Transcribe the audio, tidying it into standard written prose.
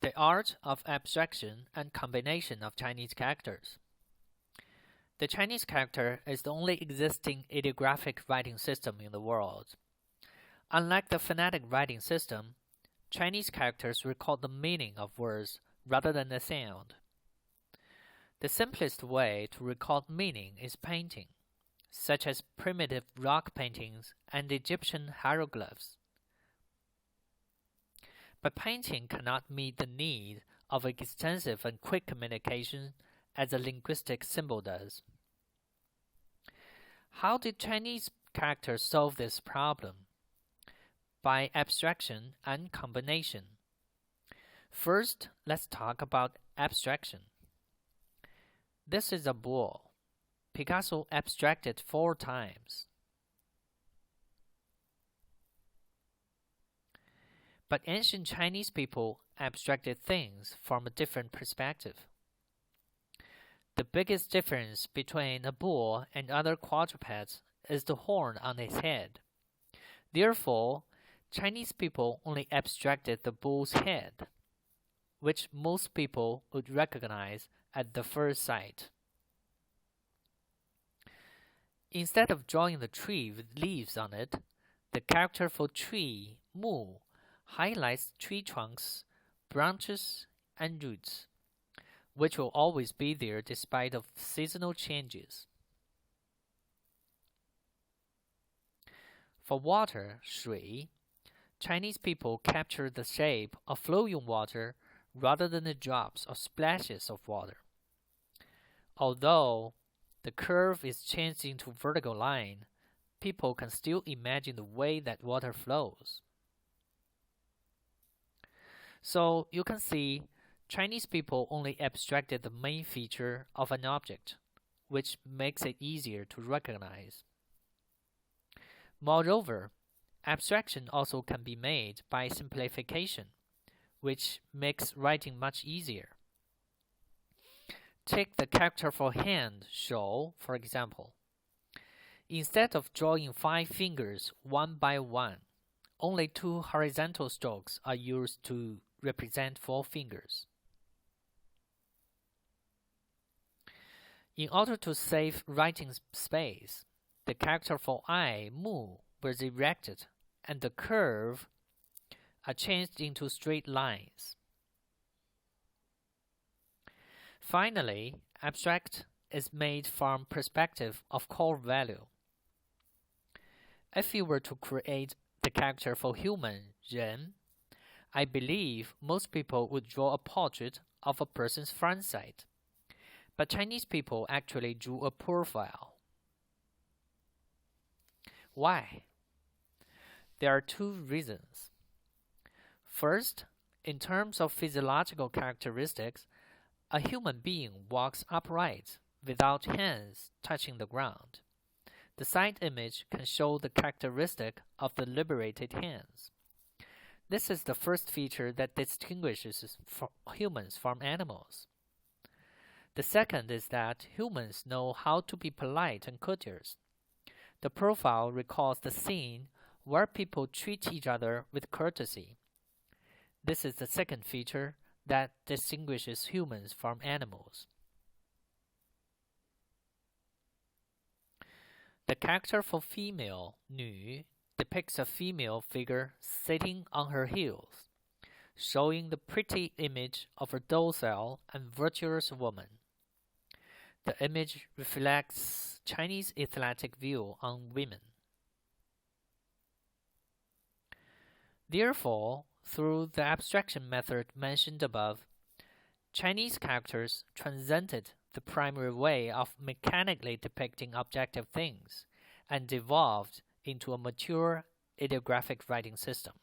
The art of abstraction and combination of Chinese characters. The Chinese character is the only existing ideographic writing system in the world. Unlike the phonetic writing system, Chinese characters record the meaning of words rather than the sound. The simplest way to record meaning is painting, such as primitive rock paintings and Egyptian hieroglyphs. But painting cannot meet the need of extensive and quick communication as a linguistic symbol does. How did Chinese characters solve this problem? By abstraction and combination. First, let's talk about abstraction. This is a bull. Picasso abstracted 4 times. But ancient Chinese people abstracted things from a different perspective. The biggest difference between a bull and other quadrupeds is the horn on its head. Therefore, Chinese people only abstracted the bull's head, which most people would recognize at the first sight. Instead of drawing the tree with leaves on it, the character for tree, mu, highlights tree trunks, branches, and roots, which will always be there despite of seasonal changes. For water, 水, Chinese people capture the shape of flowing water rather than the drops or splashes of water. Although the curve is changed into vertical line, people can still imagine the way that water flows. So you can see Chinese people only abstracted the main feature of an object, which makes it easier to recognize. Moreover, abstraction also can be made by simplification, which makes writing much easier. Take the character for hand, 手, for example. Instead of drawing 5 fingers one by one, only 2 horizontal strokes are used to represent 4 fingers. In order to save writing space, the character for eye, 目, was erected, and the curve are changed into straight lines. Finally, abstract is made from perspective of core value. If you were to create the character for human, 人, I believe most people would draw a portrait of a person's front side. But Chinese people actually drew a profile. Why? There are 2 reasons. First, in terms of physiological characteristics, a human being walks upright without hands touching the ground. The side image can show the characteristic of the liberated hands. This is the first feature that distinguishes humans from animals. The second is that humans know how to be polite and courteous. The profile recalls the scene where people treat each other with courtesy. This is the second feature that distinguishes humans from animals. The character for female, 女, depicts a female figure sitting on her heels, showing the pretty image of a docile and virtuous woman. The image reflects Chinese aesthetic view on women. Therefore, through the abstraction method mentioned above, Chinese characters transcended the primary way of mechanically depicting objective things and evolved into a mature ideographic writing system.